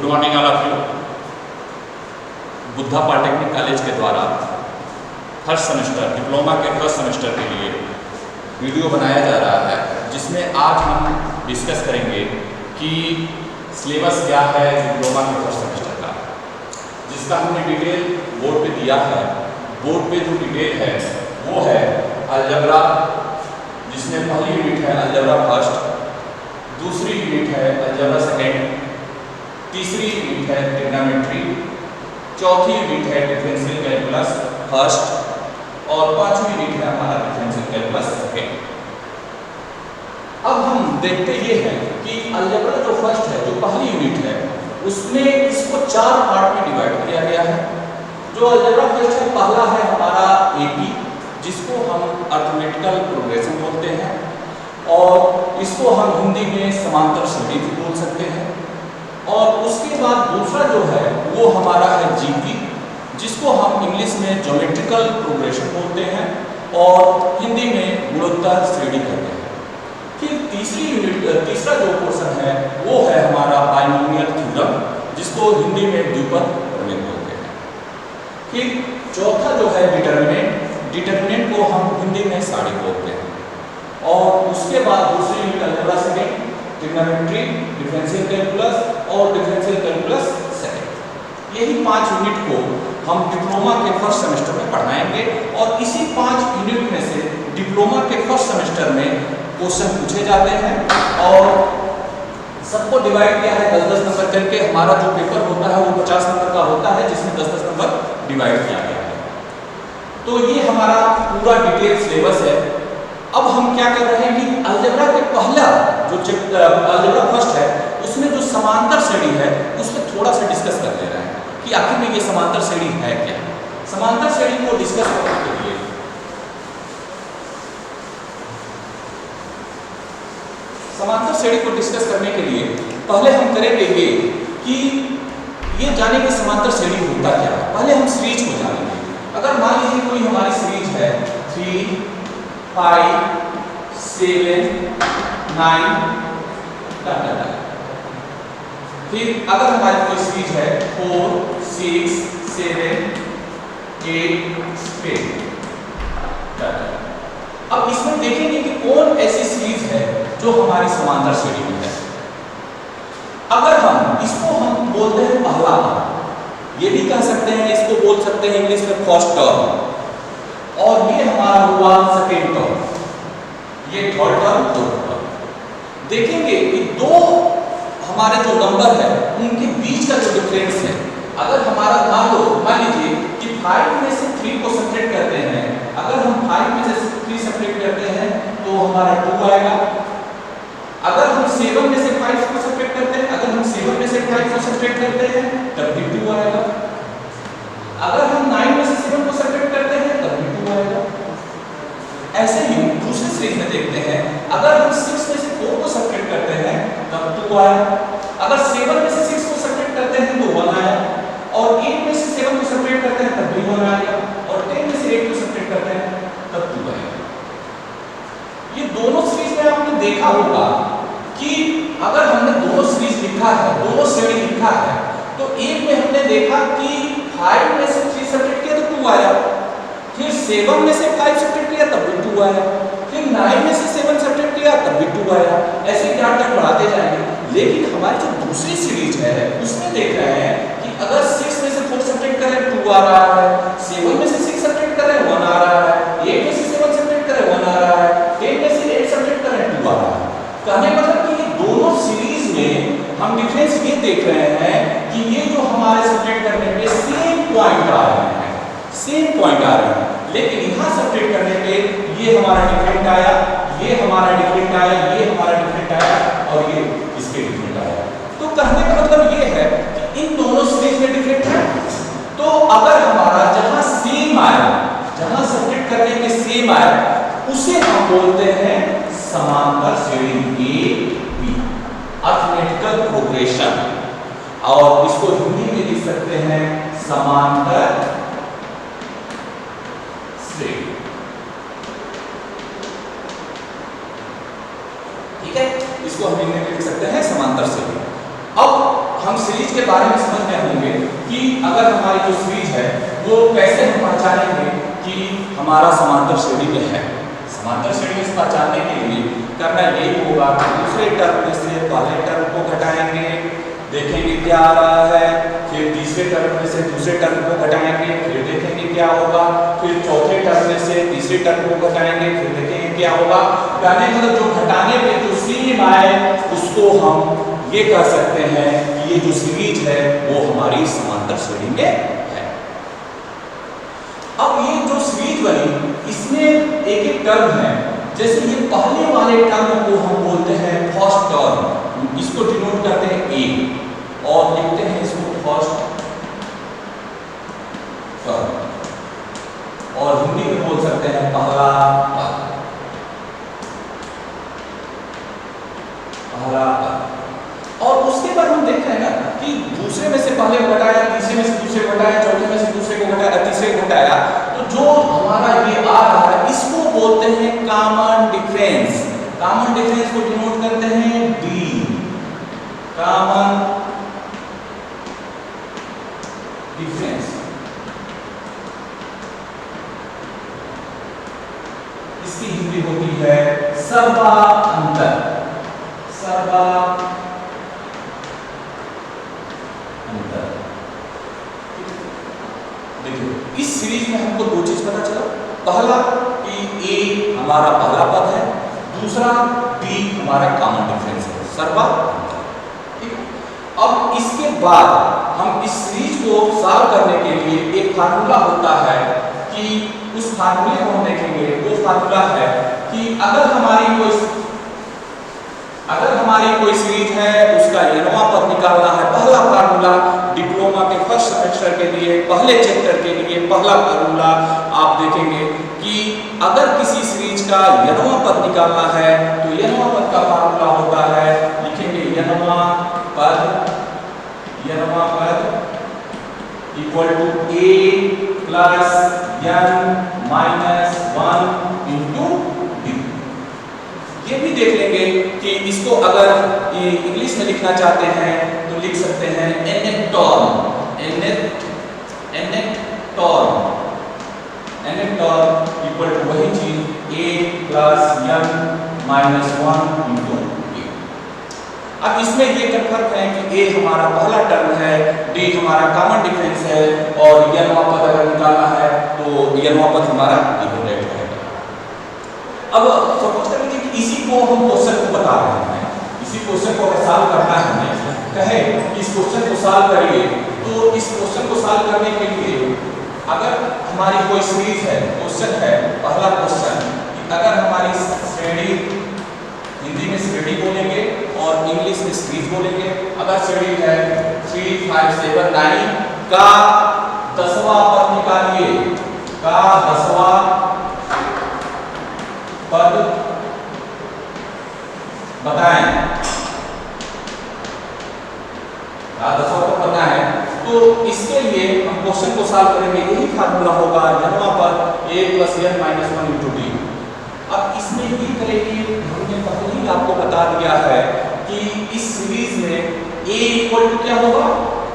Morning all of you. Buddha polytechnic college के द्वारा first semester diploma के फर्स्ट सेमेस्टर के लिए वीडियो बनाया जा रहा है, जिसमें आज हम डिस्कस करेंगे कि सिलेबस क्या है डिप्लोमा के फर्स्ट सेमेस्टर का, जिसका हमने डिटेल बोर्ड पे दिया है। बोर्ड पे जो डिटेल है वो है अलजेब्रा, जिसमें पहली यूनिट है अलजेब्रा फर्स्ट, दूसरी यूनिट है अलजेब्रा सेकेंड, तीसरी यूनिट है ट्रिग्नोमेट्री, चौथी यूनिट है डिफरेंशियल कैलकुलस फर्स्ट और पांचवी यूनिट है हमारा डिफरेंशियल कैलकुलस सेकेंड। अब हम देखते ये हैं कि अलजेब्रा जो फर्स्ट है, जो पहली यूनिट है, उसमें इसको चार पार्ट में डिवाइड किया गया है। जो अलजेब्रा फर्स्ट है, पहला है हमारा एपी, जिसको हम अर्थमेटिकल प्रोग्रेशन बोलते हैं, और इसको हम हिंदी में समांतर श्रेणी भी बोल सकते हैं। और उसके बाद दूसरा जो है वो हमारा है जीपी, जिसको हम इंग्लिश में ज्योमेट्रिकल प्रोग्रेशन बोलते हैं और हिंदी में गुणोत्तर श्रेणी कहते हैं। फिर तीसरा जो पोर्शन है वो है हमारा बाइनोमियल थ्योरम, जिसको हिंदी में द्विपद प्रमेय बोलते हैं। फिर चौथा जो है डिटर्मिनेंट को हम हिंदी में साड़ी बोलते हैं। और उसके बाद दूसरी unit algebra second, trigonometry, differential calculus और डिफरेंशियल कैलकुलस सेकेंड। यही 5 यूनिट को हम डिप्लोमा के फर्स्ट सेमेस्टर में पढ़ाएंगे और इसी 5 यूनिट में से डिप्लोमा के फर्स्ट सेमेस्टर में क्वेश्चन पूछे जाते हैं और सबको डिवाइड किया है 10-10 नंबर करके। हमारा जो पेपर होता है वो 50 नंबर का होता है, जिसमें 10-10 नंबर डिवाइड किया गया है। तो ये हमारा पूरा डिटेल सिलेबस है। अब हम क्या कर रहे हैं कि अलजेब्रा के पहला जो अलजेब्रा फर्स्ट है, उसमें जो समांतर श्रेणी है उसमें थोड़ा सा डिस्कस कर ले रहे हैं कि आखिर में ये समांतर श्रेणी है क्या। समांतर श्रेणी को डिस्कस करने के लिए पहले हम करेंगे ये कि ये जाने की समांतर श्रेणी होता क्या है। पहले हम सीरीज को जानेंगे। अगर मान लीजिए कोई हमारी सीरीज है 3, 5, 7, 9 डाटा। फिर अगर हमारी कोई सीरीज है 4, 6, 7, 8, 10 डाटा। अब इसमें देखेंगे कि कौन ऐसी सीरीज है जो हमारी समांतर श्रेणी में है। अगर इसको हम बोलते हैं पहला टर्म, ये भी कह सकते हैं, इसको बोल सकते हैं इंग्लिश में फर्स्ट टर्म, और ये हमारा हुआ सेकेंड टर्म, ये थर्ड टर्म। देखेंगे कि दो हमारे जो नंबर है उनके बीच का जो डिफरेंस है, अगर हमारा मान लीजिए कि 5 में से 3 को सब्ट्रैक्ट करते हैं, अगर हम 5 में से 3 सब्ट्रैक्ट करते हैं तो हमारा 2 आएगा। अगर हम 7 में से 5 को सब्ट्रैक्ट करते हैं, अगर हम 7 में से 5 को सब्ट्रैक्ट करते हैं तब भी 2 आएगा। अगर हम 9 में से 7 को सब्ट्रैक्ट करते हैं तब भी 2 आएगा। ऐसे ही दूसरी सीरीज में देखते हैं, अगर हम 6 में से 4 को सब्ट्रैक्ट करते हैं तब 2 आया। अगर 7 में से 6 को सब्ट्रैक्ट करते हैं तो 1 आया, और 8 में से 7 को सब्ट्रैक्ट करते हैं तब भी 1 आएगा, और 10 में से 8 को सब्ट्रैक्ट करते हैं तब 2 आएगा। ये दोनों सीरीज में आपने देखा होगा कि अगर हमने दोनों सीरीज लिखा है, दोनों श्रेणी लिखा है, तो एक में हमने देखा कि 5 में से 3 सब्ट्रैक्ट किया तो 2 आया, फिर 7 में से 5 सब्ट्रैक्ट किया तब भी 2 आया, फिर 9 में से 7 सब्ट्रैक्ट किया तब भी 2 आया। ऐसे 4 तक बढ़ाते जाएंगे। लेकिन हमारी जो दूसरी सीरीज है उसमें देख रहे हैं कि अगर 6 में से 4 सब्ट्रैक्ट करें 2 आ रहा है, 7 में से 6 सब्ट्रैक्ट करें 1 आ रहा है, 8 में से 7 सब्ट्रैक्ट करें 1 आ रहा है, 10 में से 8 सब्ट्रैक्ट करें 2 आ रहा है। कहने मतलब कि ये दोनों सीरीज में हम डिफरेंस ये देख रहे हैं कि ये जो हमारे सब्ट्रैक्ट करने पे सेम पॉइंट आ रहे हैं, लेकिन यहाँ सब्ट्रैक्ट करने पे ये हमारा डिफरेंट आया, ये हमारा डिफरेंट आया, ये हमारा डिफरेंट आया, और ये इसके डिफरेंट आया। तो कहने का मतलब ये है कि इन दोनों सीरीज में डिफरेंट है। तो अगर हमारा जहां सेम आया, जहां सब्ट्रैक्ट करने के सेम आया, उसे हम बोलते हैं समांतर श्रेणी ए बी, अर्थमेटिकल प्रोग्रेशन, और इसको हिंदी में लिख सकते हैं समांतर श्रेणी। ठीक है, इसको हम हिंदी में लिख सकते हैं समांतर श्रेणी। अब हम सीरीज के बारे में समझ गए होंगे कि अगर हमारी जो सीरीज है वो कैसे हम पहचानेंगे कि हमारा समांतर श्रेणी में है। समांतर श्रेणी में पहचानने के लिए करना यही होगा कि दूसरे टर्म में से पहले टर्म को घटाएंगे, देखेंगे क्या आ रहा है, फिर तीसरे टर्म में से दूसरे टर्म को घटाएंगे, फिर देखेंगे क्या होगा, फिर चौथे टर्म में से तीसरे टर्म को घटाएंगे, फिर देखेंगे क्या होगा। यानी मतलब जो घटाने पे जो सीरीज आए उसको हम ये कह सकते हैं कि ये जो सीरीज है वो हमारी समांतर श्रेणी में है। अब ये जो सीरीज बनी इसमें एक एक टर्म है, जैसे ये पहले वाले टर्म को हम बोलते हैं फर्स्ट टर्म, इसको डिनोट करते हैं ए और लिखते हैं इसको फर्स्ट टर्म, और हिंदी में बोल सकते हैं पहला पद, पहला पद। और उसके बाद हम देख रहे हैं ना कि दूसरे में से पहले को घटाया, तीसरे में से दूसरे को घटाया, चौथे में से दूसरे को घटाया, तीसरे को घटाया, तो जो हमारा ये आ रहा है इसको बोलते हैं कॉमन डिफरेंस। कॉमन डिफरेंस को डिनोट करते हैं डी, कॉमन डिफरेंस। इसकी हिंदी होती है सर्वांतर, सर्वांतर। देखिए इस सीरीज में हमको दो चीज पता चला, पहला कि ए हमारा पहला पद है, दूसरा डी हमारा कॉमन डिफरेंस है, सर्वांतर। ठीक है, अब इसके बाद हम इस सीरीज को सॉल्व करने के लिए एक फार्मूला होता है कि उस फार्मूले को हम देखेंगे। वो फार्मूला है कि अगर हमारी कोई सीरीज है उसका nवां पद निकालना है। पहला फार्मूला डिप्लोमा के फर्स्ट सेमेस्टर के लिए, पहले चैप्टर के लिए पहला फार्मूला आप देखेंगे कि अगर किसी सीरीज का nवां पद निकालना है तो nवां पद का फार्मूला होता है, लिखेंगे nवां पद equal to a plus n minus 1 into d। ये भी देख लेंगे कि इसको अगर इंग्लिश में लिखना चाहते हैं तो लिख सकते हैं nth term, nth term equal to वही चीज a plus n minus 1 into d। अब इसमें ये कंफर्म है कि a हमारा पहला टर्म है, d हमारा कॉमन डिफरेंस है, और nवां पद अगर निकालना है तो nवां पद हमारा डिफरेंट है। अब सपोज कर लीजिए कि इसी को हम क्वेश्चन को बता रहे हैं, इसी क्वेश्चन को अगर सॉल्व करना है हमें, कहे इस क्वेश्चन को सॉल्व करिए, तो इस क्वेश्चन को सॉल्व करने के लिए अगर हमारी कोई सीरीज है, क्वेश्चन है पहला क्वेश्चन, अगर हमारी श्रेणी, हिंदी में श्रेणी बोलेंगे और इंग्लिश में सीरीज बोलेंगे, अगर श्रेणी है 3 5 7 9 का 10वां पद निकालिए, का 10वां पद बताएं, का 10वां पद बताएं। तो इसके लिए हम क्वेश्चन को सॉल्व करेंगे, यही फार्मूला होगा nवां पद a plus n minus 1 into d। अब इसमें ये करेंगे, हमने पहले ही आपको बता दिया है कि इस सीरीज में a इक्वल टू क्या होगा,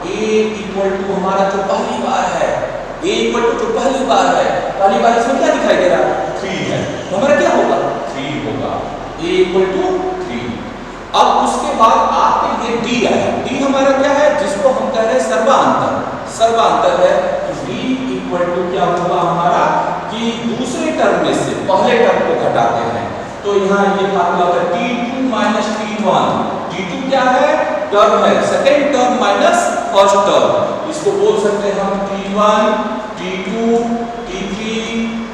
a इक्वल टू हमारा जो पहली बार है, a इक्वल टू जो पहली बार है, पहली बार इसमें क्या दिखाई दे रहा है 3 है, तो हमारा क्या होगा 3 होगा, a इक्वल टू 3। अब उसके बाद आपके ये d आया, d हमारा क्या है जिसको हम कह रहे हैं सर्वांतर, सर्वांतर है, तो d इक्वल टू क्या होगा हमारा कि दूसरे टर्म में से पहले टर्म को घटाते हैं, तो यहाँ ये फार्मूला होगा t2 माइनस t1। t2 क्या है, टर्म है, second term minus first term, इसको बोल सकते हैं हम t1 t2 t3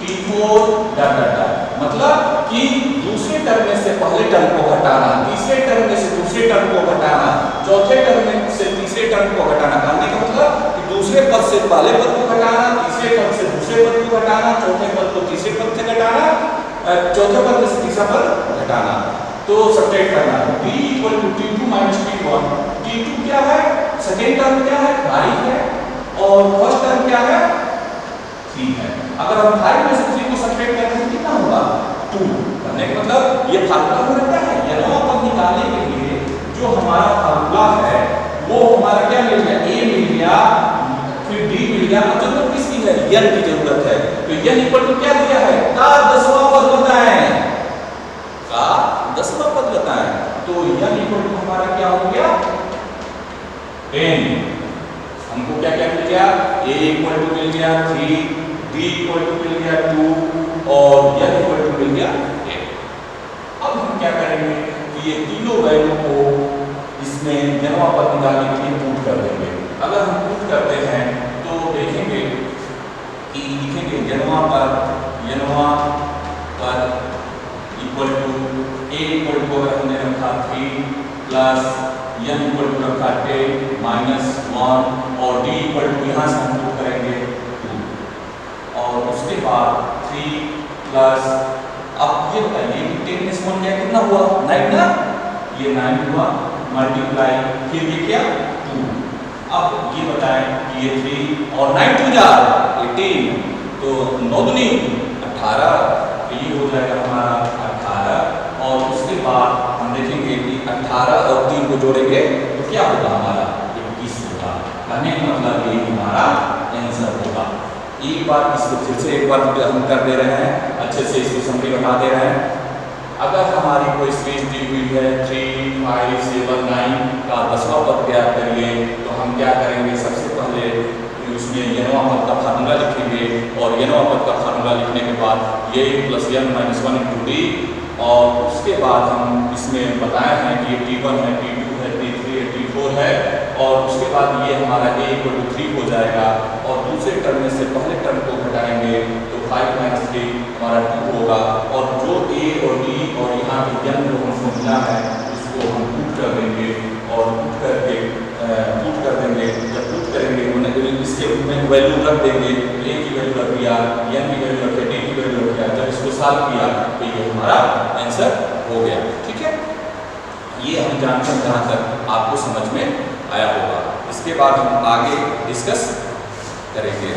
t4 data. मतलब कि दूसरे टर्म में से पहले टर्म को घटाना, तीसरे टर्म में से दूसरे टर्म को घटाना, चौथे टर्म में से तीसरे टर्म को घटाना। कहने का मतलब कि दूसरे पद से पहले पद को घटाना, तीसरे पद से दूसरे पद को घटाना, चौथे पद को तीसरे पद से घटाना, चौथे पद में से तीसरा पद घटाना, तो सब्ट्रैक्ट करना। d equal to t2 minus t1। t2 क्या है, सेकेंड टर्म क्या है 5 है, और फर्स्ट टर्म क्या है 3 है। अगर हम 5 में से 3 को सब्ट्रैक्ट करते हैं कितना होगा 2। करने का मतलब ये फार्मूला हमारा क्या है, nवां पद निकालने के लिए जो हमारा फार्मूला है वो हमारा क्या मिल गया, ए मिल गया, फिर डी मिल गया। अब जरूरत किसकी है, n की जरूरत है। तो n इक्वल टू क्या दिया है, का 10वां पद बताएं, का 10वां पद बताएं। तो n इक्वल टू हमारा क्या हो गया, n। हमको क्या क्या मिल गया, a इक्वल टू मिल गया 3, d इक्वल टू मिल गया 2 और n इक्वल टू मिल गया 8। अब हम क्या करेंगे कि ये तीनों वैल्यू को इसमें n वां पद निकालने के लिए पुट कर देंगे। अगर हम पुट करते हैं तो देखेंगे कि लिखेंगे n वां पद equal to a equal to अगर हमने रखा 3 प्लस n इक्वल टू रखा 10 माइनस 1 और d इक्वल टू यहाँ से हम पुट करेंगे 2 और उसके बाद 3 प्लस, अब ये बताइए कि 10 में 1 क्या कितना हुआ, 9 ना, ये 9 हुआ मल्टीप्लाई, फिर ये क्या 2। अब ये बताएं कि ये 3 और 9 2 जा 18, तो 9 दूनी 18, तो ये हो जाएगा हमारा 18। और उसके बाद हम देखेंगे कि 18 और 3 को जोड़ेंगे तो क्या होगा हमारा 21 होगा। कहने का मतलब ये हमारा आंसर होगा। एक बार इसको फिर से एक बार हम कर दे रहे हैं, अच्छे से इसको समरी बता दे रहे हैं। अगर हमारी कोई सीरीज दी हुई है 3, 5, 7, 9 का 10वां पद ज्ञात करिए, तो हम क्या करेंगे, सबसे पहले उसमें n वां पद का फार्मूला लिखेंगे और n वां पद का फार्मूला लिखने के बाद ये plus n minus 1 into D, और उसके बाद हम इसमें बताए हैं कि ये t1 है, t2 है, t3 है, t4 है, और उसके बाद ये हमारा a इक्वल टू 3 हो जाएगा और दूसरे टर्म में से पहले टर्म को घटाएंगे तो 5 माइनस 3 हमारा 2 होगा। और जो a और d और यहाँ पे n जो हमको मिला है उसको हम पुट कर देंगे और पुट करके पुट कर देंगे। जब पुट करेंगे इसके में वैल्यू रख देंगे, a की वैल्यू रख दिया, n की वैल्यू रख दिया, d की वैल्यू रख दिया, जब इसको सॉल्व किया तो ये हमारा आंसर हो गया। ठीक है, ये हम जानते हैं जहाँ तक आपको समझ में आया होगा। इसके बाद हम आगे डिस्कस करेंगे।